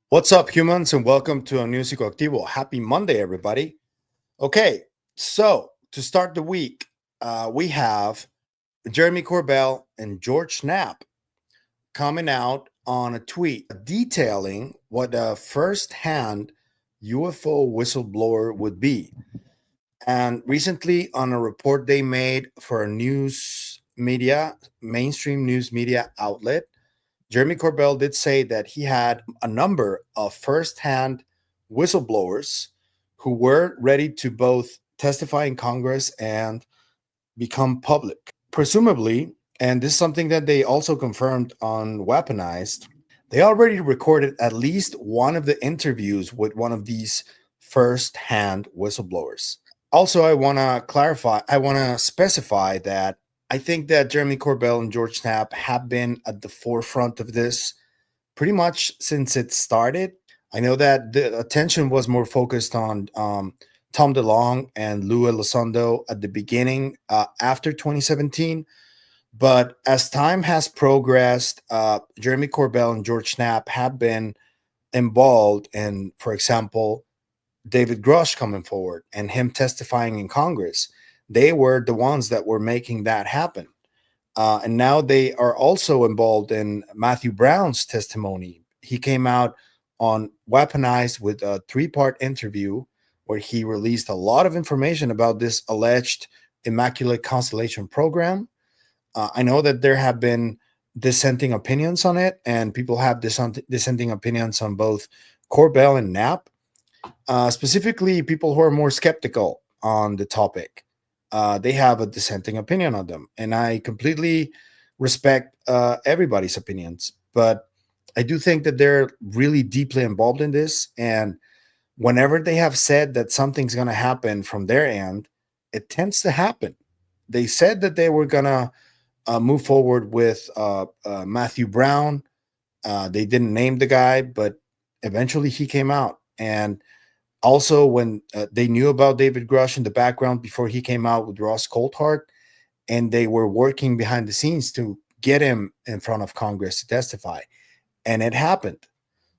What's up, humans, and welcome to a new Psicoactivo. Happy Monday, everybody. Okay, so to start the week, we have Jeremy Corbell and George Knapp coming out on a tweet detailing what a first-hand UFO whistleblower would be. And recently, on a report they made for a news media, mainstream news media outlet, Jeremy Corbell did say that he had a number of first-hand whistleblowers who were ready to both testify in Congress and become public. Presumably, and this is something that they also confirmed on Weaponized, they already recorded at least one of the interviews with one of these first-hand whistleblowers. Also, I want to clarify, I want to specify that I think that Jeremy Corbell and George Knapp have been at the forefront of this pretty much since it started. I know that the attention was more focused on Tom DeLonge and Lou Elizondo at the beginning after 2017. But as time has progressed, Jeremy Corbell and George Knapp have been involved in, for example, David Grush coming forward and him testifying in Congress. They were the ones that were making that happen. And now they are also involved in Matthew Brown's testimony. He came out on Weaponized with a three-part interview where he released a lot of information about this alleged Immaculate Constellation program. I know that there have been dissenting opinions on it, and people have dissenting opinions on both Corbell and Knapp. Specifically, people who are more skeptical on the topic, they have a dissenting opinion on them, and I completely respect everybody's opinions. But I do think that they're really deeply involved in this, and whenever they have said that something's going to happen from their end, it tends to happen. They said that they were going to move forward with Matthew Brown. They didn't name the guy, but eventually he came out. And also, when they knew about David Grush in the background before he came out with Ross Coulthart, and they were working behind the scenes to get him in front of Congress to testify, and it happened.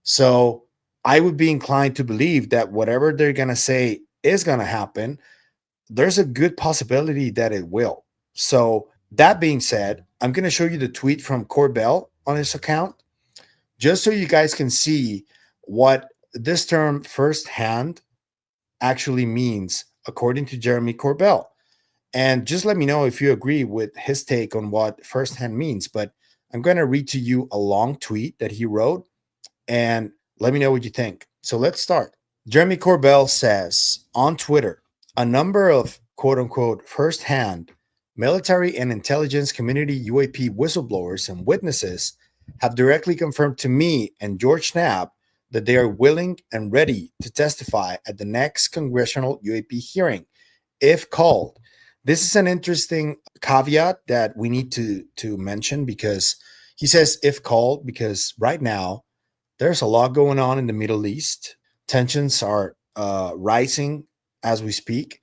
So I would be inclined to believe that whatever they're going to say is going to happen, there's a good possibility that it will. So that being said, I'm going to show you the tweet from Corbell on his account, just so you guys can see what this term firsthand actually means, according to Jeremy Corbell. And just let me know if you agree with his take on what firsthand means. But I'm going to read to you a long tweet that he wrote and let me know what you think. So let's start. Jeremy Corbell says on Twitter, a number of quote unquote firsthand military and intelligence community UAP whistleblowers and witnesses have directly confirmed to me and George Knapp that they are willing and ready to testify at the next congressional UAP hearing if called. This is an interesting caveat that we need to mention because he says if called because right now there's a lot going on in the Middle East. Tensions are rising as we speak,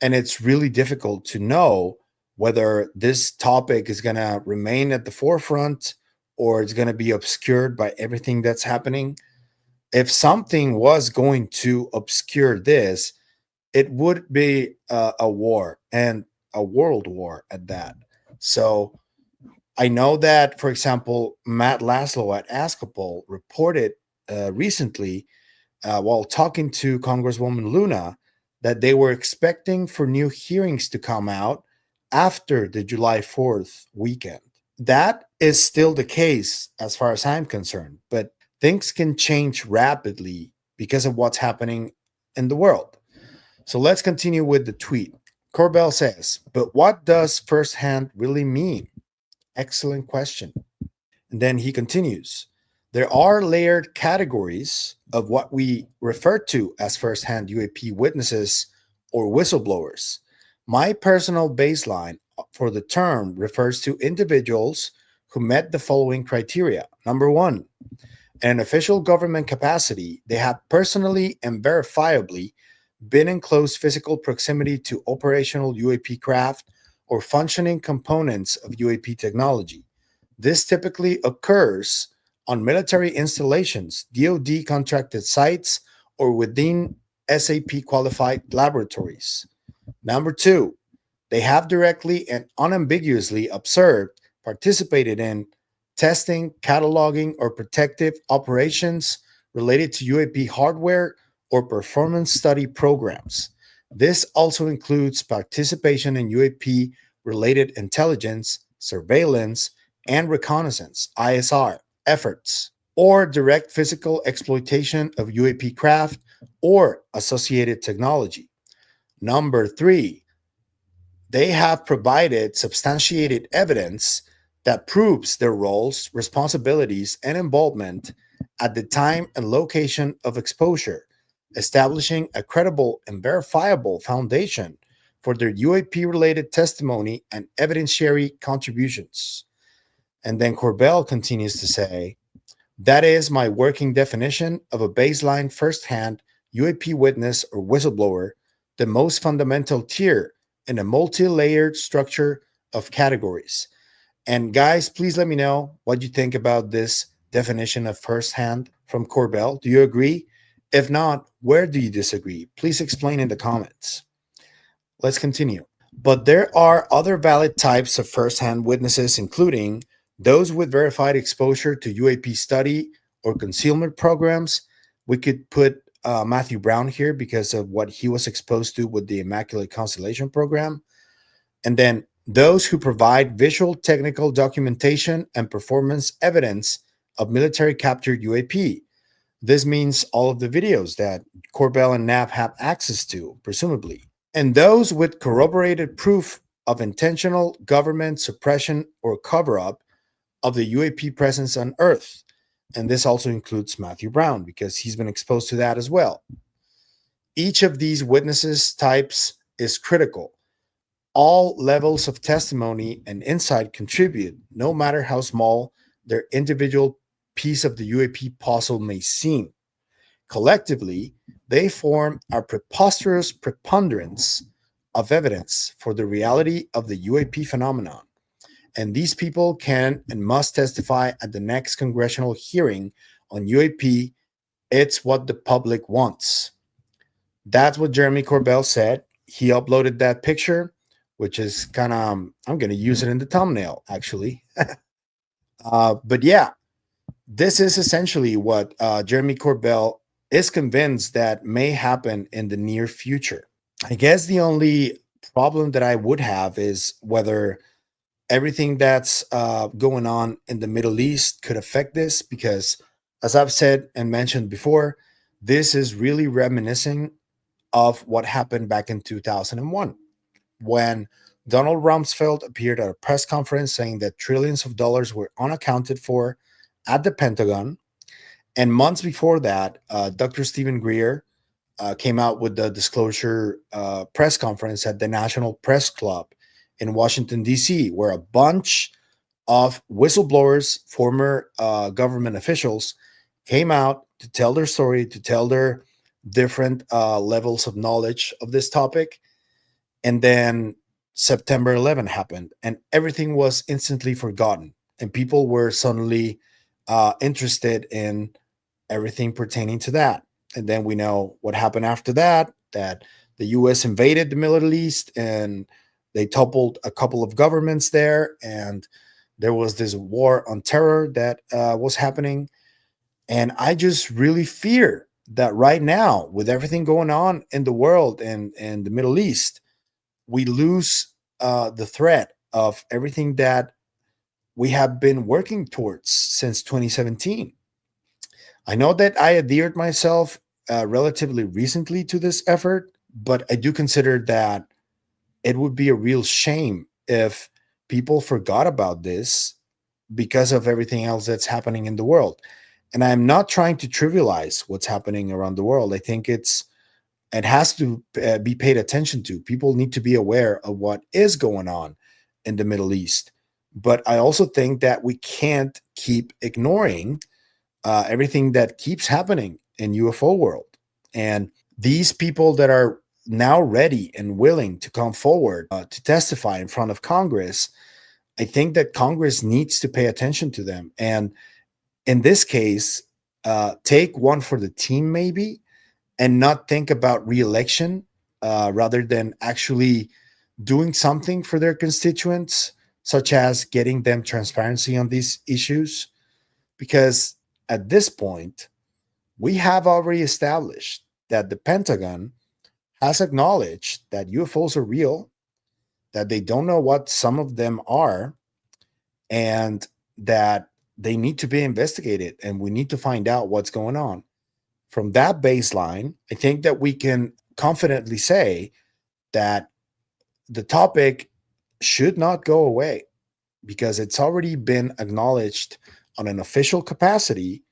and it's really difficult to know whether this topic is going to remain at the forefront or it's going to be obscured by everything that's happening. If something was going to obscure this, it would be a war and a world war at that. So I know that, for example, Matt Laszlo at Ascopol reported recently while talking to Congresswoman Luna that they were expecting for new hearings to come out after the July 4th weekend. That is still the case as far as I'm concerned, but things can change rapidly because of what's happening in the world. So let's continue with the tweet. Corbell says, but what does firsthand really mean? Excellent question. And then he continues, there are layered categories of what we refer to as firsthand UAP witnesses or whistleblowers. My personal baseline for the term refers to individuals who met the following criteria. Number one, in an official government capacity, they have personally and verifiably been in close physical proximity to operational UAP craft or functioning components of UAP technology. This typically occurs on military installations, DoD contracted sites, or within SAP qualified laboratories. Number two, they have directly and unambiguously observed, participated in testing, cataloging, or protective operations related to UAP hardware or performance study programs. This also includes participation in UAP related intelligence, surveillance, and reconnaissance (ISR) efforts, or direct physical exploitation of UAP craft or associated technology. Number three, they have provided substantiated evidence that proves their roles, responsibilities, and involvement at the time and location of exposure, establishing a credible and verifiable foundation for their UAP related testimony and evidentiary contributions. And then Corbell continues to say, that is my working definition of a baseline first-hand UAP witness or whistleblower, the most fundamental tier in a multi-layered structure of categories. And guys, please let me know what you think about this definition of first-hand from Corbell. Do you agree? If not, where do you disagree? Please explain in the comments. Let's continue. But there are other valid types of first-hand witnesses, including those with verified exposure to UAP study or concealment programs. We could put Matthew Brown here because of what he was exposed to with the Immaculate Constellation program. And then those who provide visual technical documentation and performance evidence of military captured UAP. This means all of the videos that Corbell and Knapp have access to, presumably. And those with corroborated proof of intentional government suppression or cover-up of the UAP presence on Earth. And this also includes Matthew Brown because he's been exposed to that as well. Each of these witnesses types is critical. All levels of testimony and insight contribute, no matter how small their individual piece of the UAP puzzle may seem. Collectively, they form a preposterous preponderance of evidence for the reality of the UAP phenomenon. And these people can and must testify at the next congressional hearing on UAP. It's what the public wants. That's what Jeremy Corbell said. He uploaded that picture, which is kind of, I'm going to use it in the thumbnail, actually. But yeah, this is essentially what Jeremy Corbell is convinced that may happen in the near future. I guess the only problem that I would have is whether everything that's going on in the Middle East could affect this, because as I've said and mentioned before, this is really reminiscent of what happened back in 2001 when Donald Rumsfeld appeared at a press conference saying that trillions of dollars were unaccounted for at the Pentagon. And months before that, Dr. Stephen Greer came out with the disclosure press conference at the National Press Club in Washington, D.C., where a bunch of whistleblowers, former government officials, came out to tell their story, to tell their different levels of knowledge of this topic. And then September 11 happened, and everything was instantly forgotten. And people were suddenly interested in everything pertaining to that. And then we know what happened after that, that the U.S. invaded the Middle East and they toppled a couple of governments there. And there was this war on terror that was happening. And I just really fear that right now, with everything going on in the world and the Middle East, we lose the threat of everything that we have been working towards since 2017. I know that I adhered myself relatively recently to this effort, but I do consider that it would be a real shame if people forgot about this because of everything else that's happening in the world. And I'm not trying to trivialize what's happening around the world. I think it has to be paid attention to. People need to be aware of what is going on in the Middle East. But I also think that we can't keep ignoring everything that keeps happening in UFO world. And these people that are now ready and willing to come forward to testify in front of Congress, I think that Congress needs to pay attention to them. And in this case, take one for the team maybe, and not think about re-election, rather than actually doing something for their constituents, such as getting them transparency on these issues. Because at this point, we have already established that the Pentagon has acknowledged that UFOs are real, that they don't know what some of them are, and that they need to be investigated, and we need to find out what's going on. From that baseline, I think that we can confidently say that the topic should not go away, because it's already been acknowledged on an official capacity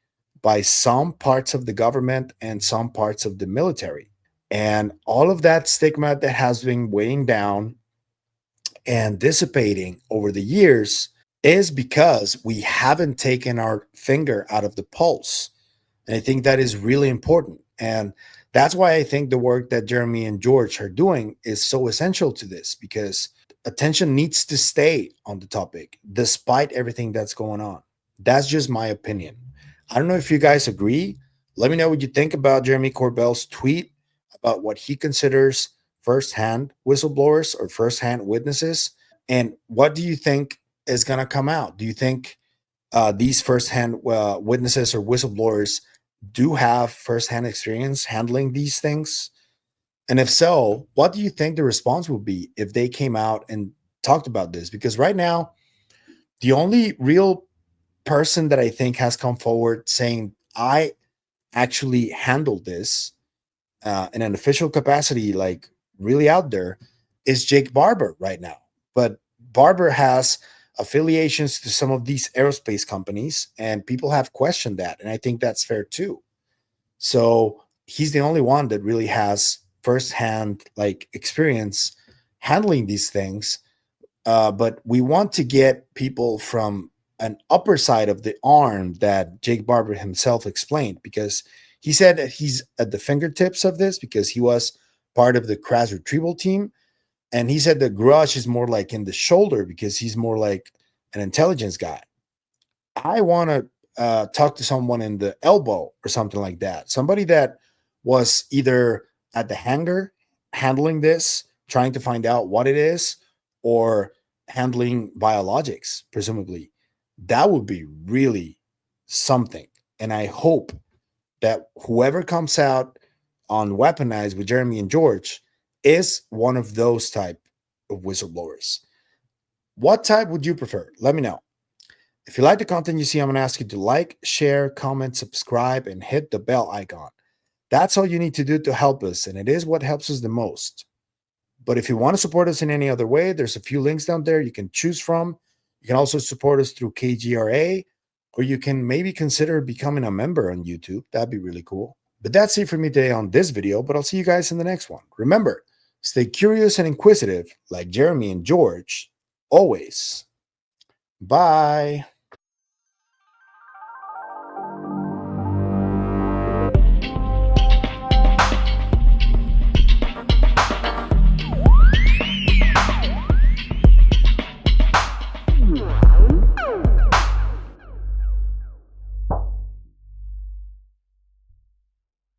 by some parts of the government and some parts of the military. And all of that stigma that has been weighing down and dissipating over the years is because we haven't taken our finger out of the pulse. And I think that is really important. And that's why I think the work that Jeremy and George are doing is so essential to this, because attention needs to stay on the topic despite everything that's going on. That's just my opinion. I don't know if you guys agree. Let me know what you think about Jeremy Corbell's tweet about what he considers firsthand whistleblowers or firsthand witnesses. And what do you think is going to come out? Do you think these firsthand witnesses or whistleblowers do have firsthand experience handling these things? And if so, what do you think the response would be if they came out and talked about this? Because right now, the only real person that I think has come forward saying, I actually handled this in an official capacity, like really out there, is Jake Barber right now. But Barber has affiliations to some of these aerospace companies, and people have questioned that. And I think that's fair too. So he's the only one that really has firsthand like experience handling these things. But we want to get people from an upper side of the arm that Jake Barber himself explained, because he said that he's at the fingertips of this because he was part of the crash retrieval team. And he said the Grush is more like in the shoulder because he's more like an intelligence guy. I want to talk to someone in the elbow or something like that. Somebody that was either at the hangar handling this, trying to find out what it is, or handling biologics, presumably. That would be really something. And I hope that whoever comes out on Weaponized with Jeremy and George is one of those type of whistleblowers. What type would you prefer? Let me know. If you like the content you see, I'm going to ask you to like, share, comment, subscribe, and hit the bell icon. That's all you need to do to help us, and it is what helps us the most. But if you want to support us in any other way, there's a few links down there you can choose from. You can also support us through KGRA, or you can maybe consider becoming a member on YouTube. That'd be really cool. But that's it for me today on this video, but I'll see you guys in the next one. Remember, stay curious and inquisitive like Jeremy and George always. Bye.